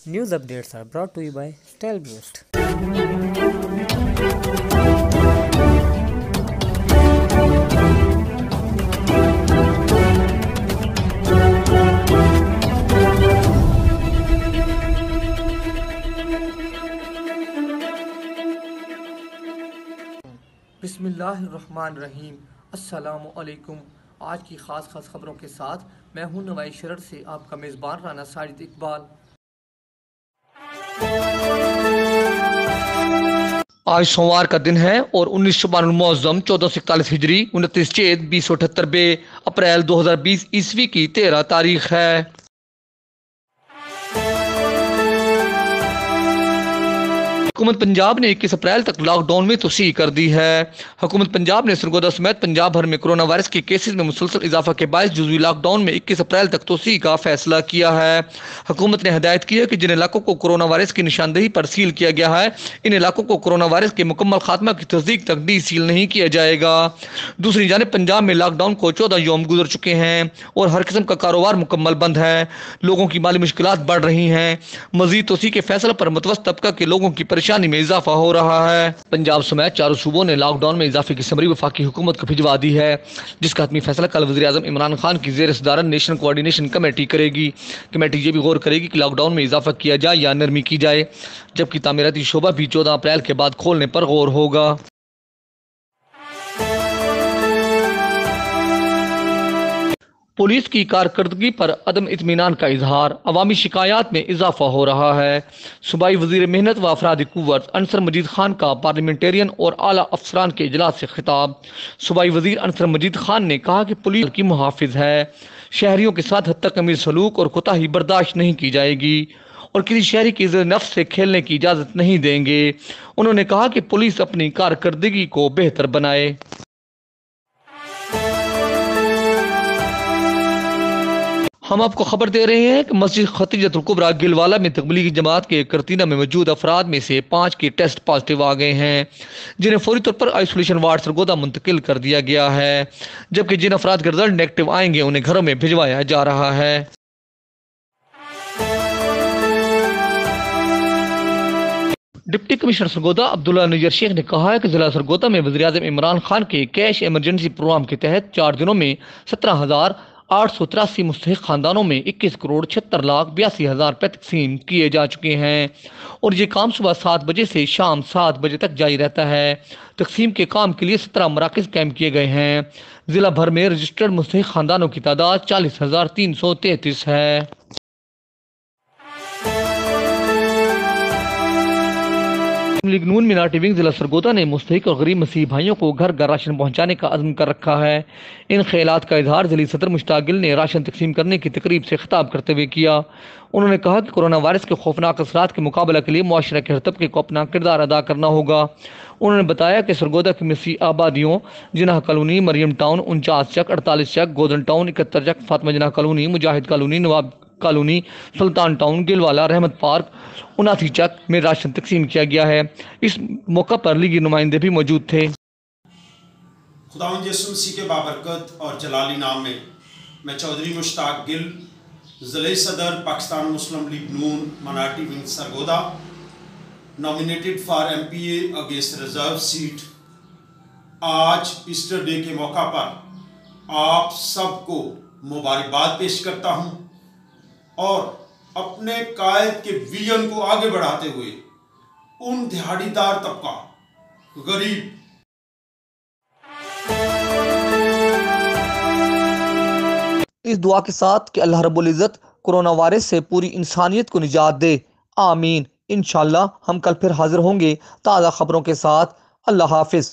News updates are brought to you by StyleBoost. बिस्मिल्लाहिर्रहमानिर्रहीम। अस्सलामु अलैकुम। आज की ख़ास खबरों के साथ मैं हूं नवाई शरर से आपका मेज़बान राना साजिद इकबाल। आज सोमवार का दिन है और 19 शबानुल मुअज़्ज़म 1441 हिजरी 29 चेत 2078 अप्रैल 2020 ईस्वी की 13 तारीख है। हुकूमत पंजाब ने 21 अप्रैल तक लॉकडाउन में तोसी कर दी है। हुकूमत पंजाब ने सरगोदा समेत पंजाब भर में कोरोना वायरस के केसेस में मुसलसल इजाफा के बायस जुज़वी लॉकडाउन में 21 अप्रैल तक तोसी का फैसला किया है। हुकूमत ने हदायत की है कि जिन इलाकों को कोरोना वायरस की निशानदेही पर सील किया गया है, इन इलाकों को कोरोना वायरस के मुकम्मल खात्मा की तस्दीक तक डी सील नहीं किया जाएगा। दूसरी जानिब पंजाब में लॉकडाउन को 14 यौम गुजर चुके हैं और हर किस्म का कारोबार मुकम्मल बंद है। लोगों की माली मुश्किलात बढ़ रही हैं। मजीद तोसी के फैसले पर मुतवस्सित तबका के लोगों की परेशानी में इजाफा हो रहा है। पंजाब समेत चारों सूबों ने लॉकडाउन में इजाफे की समरी वफाकी हुकूमत को भिजवा दी है, जिसका हतमी फैसला कल वज़ीर आज़म इमरान खान की ज़ेर सदारत नेशनल कोऑर्डिनेशन कमेटी करेगी। कमेटी ये भी गौर करेगी कि लॉकडाउन में इजाफा किया जाए या नरमी की जाए, जबकि तामीराती शोबा भी 14 अप्रैल के बाद खोलने पर गौर होगा। पुलिस की कारकर्दगी पर अदम इत्मीनान का इजहार, अवामी शिकायत में इजाफा हो रहा है। सूबाई वज़ीर मेहनत व अफरादी कुव्वत अंसर मजीद खान का पार्लियामेंटेरियन और आला अफसरान के इजलास से खिताब। सूबाई वज़ीर अंसर मजीद खान ने कहा कि पुलिस की मुहाफिज है, शहरियों के साथ हद तक अमीर सलूक और कोताही बर्दाश्त नहीं की जाएगी और किसी शहरी की इज़्ज़त नफ्स से खेलने की इजाज़त नहीं देंगे। उन्होंने कहा कि पुलिस अपनी कारकर्दगी को बेहतर बनाए। हम आपको खबर दे रहे हैं कि मस्जिद खतीजतुल कुबरा गिलवाला में तबलीगी जमात के करतीना में मौजूद अफराद में से 5 के टेस्ट पॉजिटिव आ गए हैं, जिन्हें फौरी तौर पर आइसोलेशन वार्ड सरगोदा मुंतकिल कर दिया गया है, जबकि जिन अफराद के रिजल्ट नेगेटिव आएंगे उन्हें घरों में भिजवाया जा रहा है। डिप्टी कमिश्नर सरगोदा अब्दुल्ला नज़ीर शेख ने कहा है कि जिला सरगोदा में वज़ीर आज़म इमरान खान के कैश इमरजेंसी प्रोग्राम के तहत 4 दिनों में 17,883 मुस्तहिक खानदानों में 21 करोड़ 76 लाख 82 हज़ार रुपये तकसीम किए जा चुके हैं और ये काम सुबह 7 बजे से शाम 7 बजे तक जारी रहता है। तकसीम के काम के लिए 17 मराकज़ कैम्प किए गए हैं। ज़िला भर में रजिस्टर्ड मुस्तहिक खानदानों की तादाद 40,333 है। लीग नून मिनाटी विंग जिला सरगोदा ने मुस्तहिक और गरीब मसीह भाइयों को घर घर राशन पहुंचाने का अज़्म कर रखा है। इन ख्यालात का इजहार जिली सदर मुश्ताक गिल ने राशन तकसीम करने की तकरीब से खिताब करते हुए किया। उन्होंने कहा कि कोरोना वायरस के खौफनाक असरात के मुकाबला के लिए मुआशरा के हर तबके को अपना किरदार अदा करना होगा। उन्होंने बताया कि सरगोदा की मसीह आबादियों जिनाह कॉलोनी, मरियम टाउन 49 चक, 48 चक, गोदन टाउन 71 चक, फातिमा जिनाह कॉलोनी, मुजाहिद कॉलोनी, नवाब कॉलोनी, सुल्तान टाउन, गिलवाला, रहमत पार्क 79 चक में राशन तकसीम किया गया है। इस मौका पर लीगी नुमाइंदे भी मौजूद थे। खुदावंद यसु मसीह के बाबरकत और जलाली नाम में मैं चौधरी मुश्ताक गिल, ज़िले सदर पाकिस्तान मुस्लिम लीग नून minority wing Sargodha, nominated for MPA against reserve seat, आज ईस्टर डे के मौका पर आप सबको मुबारकबाद पेश करता हूँ और अपने कायद के विजन को आगे बढ़ाते हुए उन दिहाड़ीदार तबका, गरीब, इस दुआ के साथ कि अल्लाह रब्बुल इज़्ज़त कोरोना वायरस से पूरी इंसानियत को निजात दे, आमीन। इंशाअल्लाह हम कल फिर हाजिर होंगे ताज़ा खबरों के साथ। अल्लाह हाफिज़।